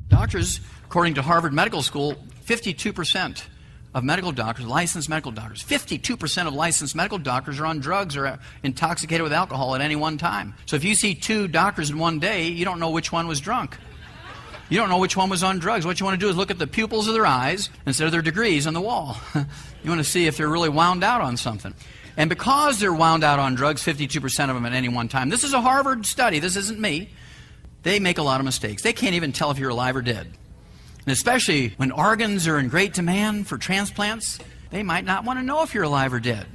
Doctors, according to Harvard Medical School, 52% of medical doctors, licensed medical doctors, 52% of licensed medical doctors are on drugs or intoxicated with alcohol at any one time. So if you see 2 doctors in one day, you don't know which one was drunk. You don't know which one was on drugs. What you want to do is look at the pupils of their eyes instead of their degrees on the wall. You want to see if they're really wound out on something. And because they're wound out on drugs, 52% of them at any one time, this is a Harvard study, this isn't me, they make a lot of mistakes. They can't even tell if you're alive or dead. And especially when organs are in great demand for transplants, they might not want to know if you're alive or dead.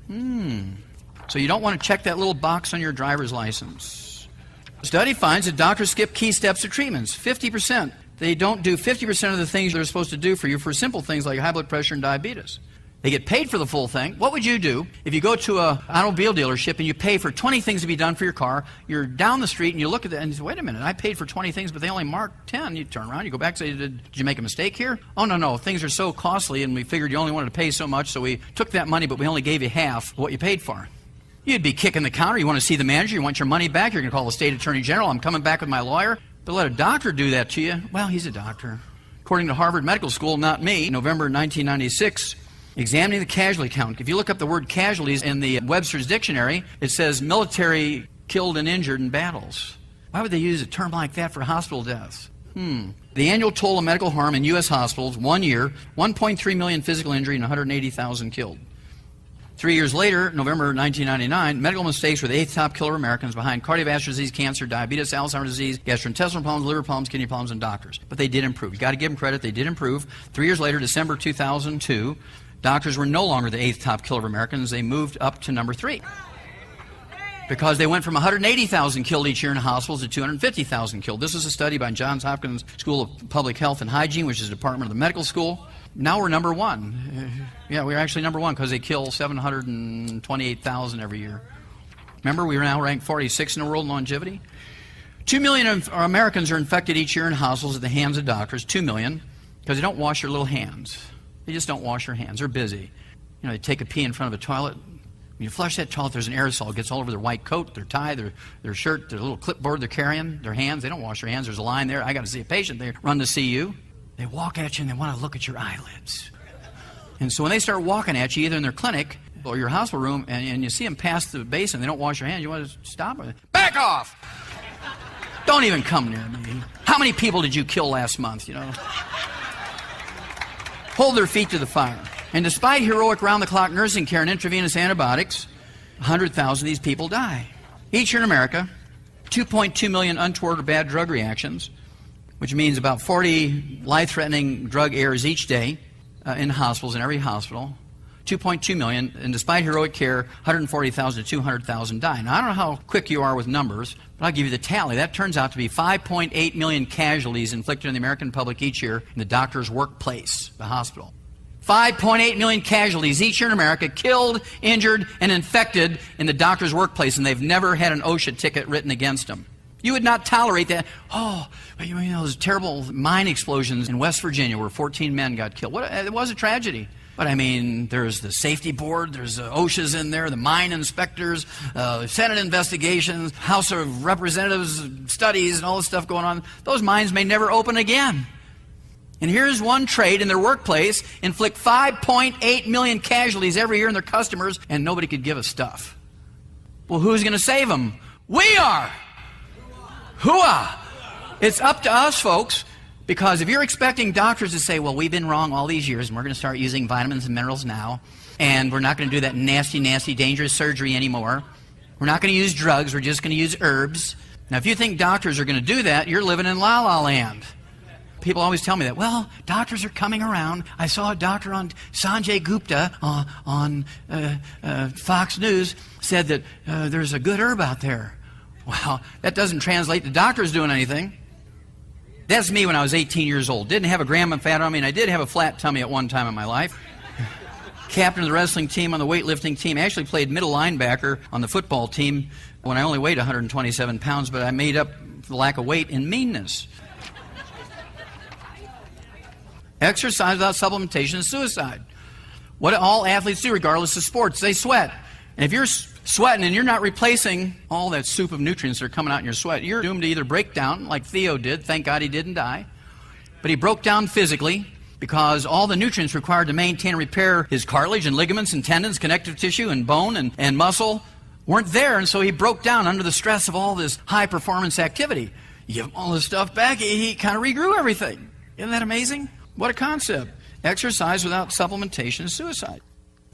So you don't want to check that little box on your driver's license. The study finds that doctors skip key steps of treatments, 50%. They don't do 50% of the things they're supposed to do for you for simple things like high blood pressure and diabetes. They get paid for the full thing. What would you do if you go to an automobile dealership and you pay for 20 things to be done for your car? You're down the street and you look at that and you say, wait a minute, I paid for 20 things, but they only marked 10. You turn around, you go back and say, did you make a mistake here? Oh, no, things are so costly and we figured you only wanted to pay so much, so we took that money, but we only gave you half of what you paid for. You'd be kicking the counter. You want to see the manager. You want your money back. You're going to call the state attorney general. I'm coming back with my lawyer. But let a doctor do that to you. Well, he's a doctor. According to Harvard Medical School, not me, November 1996, examining the casualty count. If you look up the word casualties in the Webster's Dictionary, it says military killed and injured in battles. Why would they use a term like that for hospital deaths? The annual toll of medical harm in U.S. hospitals, 1 year, 1.3 million physical injury and 180,000 killed. 3 years later, November 1999, medical mistakes were the 8th top killer of Americans behind cardiovascular disease, cancer, diabetes, Alzheimer's disease, gastrointestinal problems, liver problems, kidney problems, and doctors. But they did improve. You've got to give them credit. They did improve. 3 years later, December 2002, doctors were no longer the 8th top killer of Americans. They moved up to number 3. Because they went from 180,000 killed each year in hospitals to 250,000 killed. This is a study by Johns Hopkins School of Public Health and Hygiene, which is a department of the medical school. Now we're number 1. Yeah, we're actually number 1 because they kill 728,000 every year. Remember, we are now ranked 46 in the world in longevity. 2 million of Americans are infected each year in hospitals at the hands of doctors. 2 million, because they don't wash their little hands. They just don't wash their hands. They're busy. You know, they take a pee in front of a toilet. When you flush that toilet, there's an aerosol. It gets all over their white coat, their tie, their shirt, their little clipboard they're carrying, their hands. They don't wash their hands. There's a line there. I got to see a patient. They run to see you. They walk at you and they want to look at your eyelids. And so when they start walking at you, either in their clinic or your hospital room, and you see them pass the basin, they don't wash their hands, you want to stop them. Back off! Don't even come near me. How many people did you kill last month, you know? Hold their feet to the fire. And despite heroic round-the-clock nursing care and intravenous antibiotics, 100,000 of these people die. Each year in America, 2.2 million untoward or bad drug reactions, which means about 40 life-threatening drug errors each day in hospitals, in every hospital. 2.2 million, and despite heroic care, 140,000 to 200,000 die. Now, I don't know how quick you are with numbers, but I'll give you the tally. That turns out to be 5.8 million casualties inflicted on the American public each year in the doctor's workplace, the hospital. 5.8 million casualties each year in America, killed, injured, and infected in the doctor's workplace, and they've never had an OSHA ticket written against them. You would not tolerate that. Oh, you know, those terrible mine explosions in West Virginia where 14 men got killed. It was a tragedy. But I mean, there's the safety board, there's OSHA's in there, the mine inspectors, Senate investigations, House of Representatives studies, and all this stuff going on. Those mines may never open again. And here's one trade in their workplace, inflict 5.8 million casualties every year in their customers, and nobody could give a stuff. Well, who's going to save them? We are! Hooah! It's up to us, folks, because if you're expecting doctors to say, well, we've been wrong all these years, and we're going to start using vitamins and minerals now, and we're not going to do that nasty, nasty, dangerous surgery anymore. We're not going to use drugs. We're just going to use herbs. Now, if you think doctors are going to do that, you're living in la-la land. People always tell me that, well, doctors are coming around. I saw a doctor on Sanjay Gupta on Fox News said that there's a good herb out there. Well, that doesn't translate to doctors doing anything. That's me when I was 18 years old. Didn't have a gram of fat on me, and I did have a flat tummy at one time in my life. Captain of the wrestling team, on the weightlifting team. Actually played middle linebacker on the football team when I only weighed 127 pounds, but I made up for the lack of weight in meanness. Exercise without supplementation is suicide. What all athletes do, regardless of sports, they sweat. And if you're sweating and you're not replacing all that soup of nutrients that are coming out in your sweat, you're doomed to either break down, like Theo did. Thank God he didn't die. But he broke down physically because all the nutrients required to maintain and repair his cartilage and ligaments and tendons, connective tissue and bone and muscle weren't there. And so he broke down under the stress of all this high-performance activity. You give him all this stuff back, he kind of regrew everything. Isn't that amazing? What a concept. Exercise without supplementation is suicide.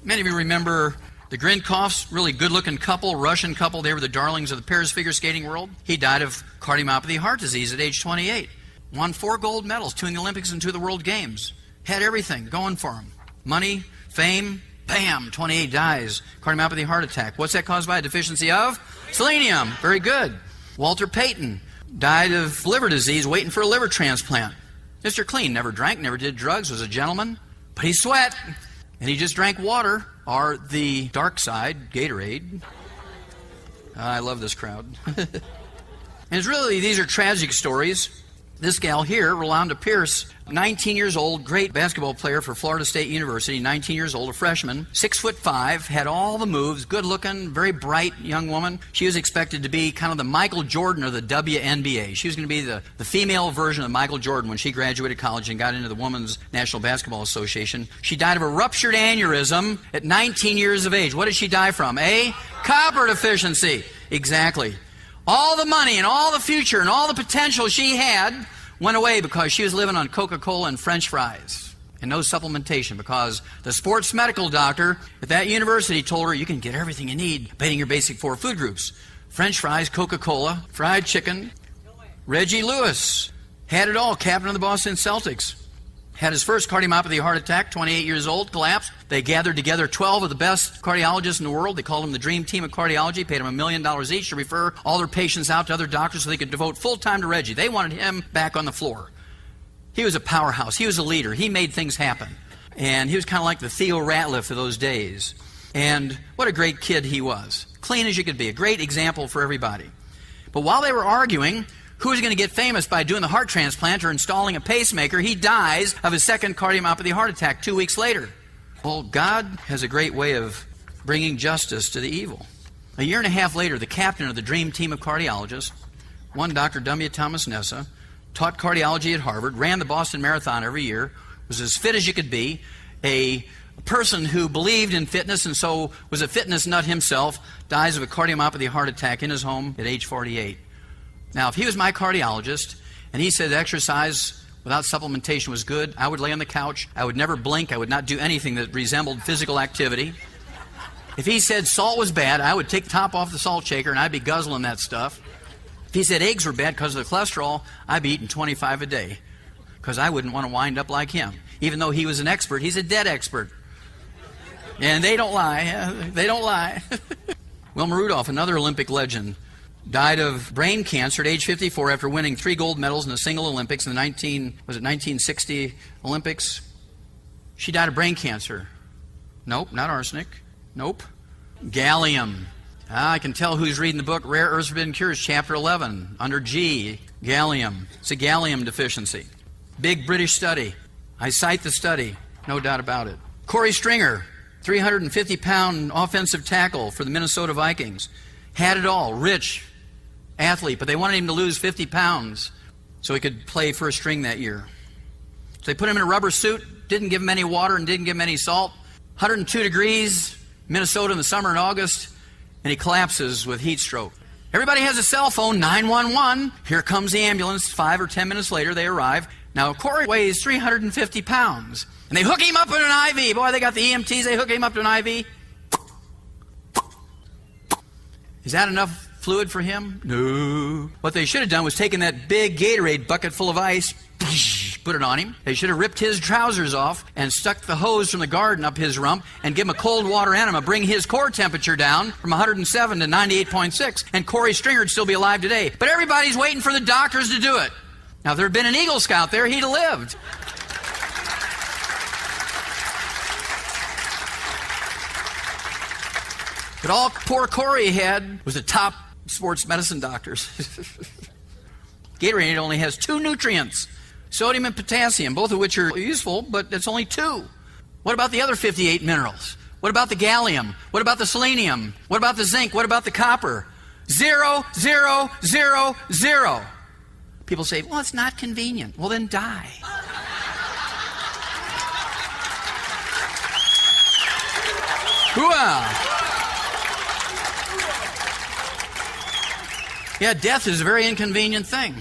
Many of you remember the Grinkoffs, really good-looking couple, Russian couple. They were the darlings of the Paris figure skating world. He died of cardiomyopathy heart disease at age 28. Won 4 gold medals, 2 in the Olympics and 2 of the World Games. Had everything going for him. Money, fame, bam, 28 dies. Cardiomyopathy heart attack. What's that caused by? A deficiency of selenium. Very good. Walter Payton died of liver disease, waiting for a liver transplant. Mr. Clean, never drank, never did drugs, was a gentleman, but he sweat, and he just drank water, or the dark side, Gatorade. I love this crowd. And it's really, these are tragic stories. This gal here, Rolanda Pierce, 19 years old, great basketball player for Florida State University, 19 years old, a freshman, 6'5", had all the moves, good looking, very bright young woman. She was expected to be kind of the Michael Jordan of the WNBA. She was going to be the female version of Michael Jordan when she graduated college and got into the Women's National Basketball Association. She died of a ruptured aneurysm at 19 years of age. What did she die from? A copper deficiency. Exactly. All the money and all the future and all the potential she had went away because she was living on Coca-Cola and French fries and no supplementation, because the sports medical doctor at that university told her you can get everything you need by eating your basic 4 food groups. French fries, Coca-Cola, fried chicken. Reggie Lewis had it all, captain of the Boston Celtics. Had his first cardiomyopathy heart attack, 28 years old, collapsed. They gathered together 12 of the best cardiologists in the world. They called them the dream team of cardiology, paid them $1 million each to refer all their patients out to other doctors so they could devote full time to Reggie. They wanted him back on the floor. He was a powerhouse. He was a leader. He made things happen. And he was kind of like the Theo Ratliff of those days. And what a great kid he was. Clean as you could be. A great example for everybody. But while they were arguing who was going to get famous by doing the heart transplant or installing a pacemaker, he dies of his second cardiomyopathy heart attack 2 weeks later. Well, God has a great way of bringing justice to the evil. A year and a half later, the captain of the dream team of cardiologists, one Dr. W. Thomas Nessa, taught cardiology at Harvard, ran the Boston Marathon every year, was as fit as you could be, a person who believed in fitness and so was a fitness nut himself, dies of a cardiomyopathy heart attack in his home at age 48. Now, if he was my cardiologist and he said exercise without supplementation was good, I would lay on the couch. I would never blink. I would not do anything that resembled physical activity. If he said salt was bad, I would take the top off the salt shaker and I'd be guzzling that stuff. If he said eggs were bad because of the cholesterol, I'd be eating 25 a day because I wouldn't want to wind up like him. Even though he was an expert, he's a dead expert. And they don't lie. They don't lie. Wilma Rudolph, another Olympic legend, died of brain cancer at age 54 after winning 3 gold medals in a single Olympics in the 1960 Olympics. She died of brain cancer. Nope, not arsenic. Nope. Gallium. I can tell who's reading the book, Rare Earths Forbidden Cures, Chapter 11, under G, gallium. It's a gallium deficiency. Big British study. I cite the study, no doubt about it. Corey Stringer, 350-pound offensive tackle for the Minnesota Vikings. Had it all, rich athlete, but they wanted him to lose 50 pounds so he could play first string that year. So they put him in a rubber suit, didn't give him any water and didn't give him any salt. 102 degrees, Minnesota in the summer in August, and he collapses with heat stroke. Everybody has a cell phone, 911. Here comes the ambulance. 5 or 10 minutes later, they arrive. Now, Corey weighs 350 pounds, and they hook him up in an IV. Boy, they got the EMTs, they hook him up to an IV. Is that enough fluid for him? No. What they should have done was taken that big Gatorade bucket full of ice, put it on him. They should have ripped his trousers off and stuck the hose from the garden up his rump and give him a cold water enema, bring his core temperature down from 107 to 98.6, and Corey Stringer would still be alive today. But everybody's waiting for the doctors to do it. Now, if there had been an Eagle Scout there, he'd have lived. But all poor Corey had was the top sports medicine doctors. Gatorade only has 2 nutrients, Sodium and potassium, both of which are useful, but it's only 2. What about the other 58 minerals? What about the gallium? What about the selenium? What about the zinc? What about the copper? 0, 0, 0, 0. People say, well, it's not convenient. Well, then die. Hooah! Yeah, death is a very inconvenient thing.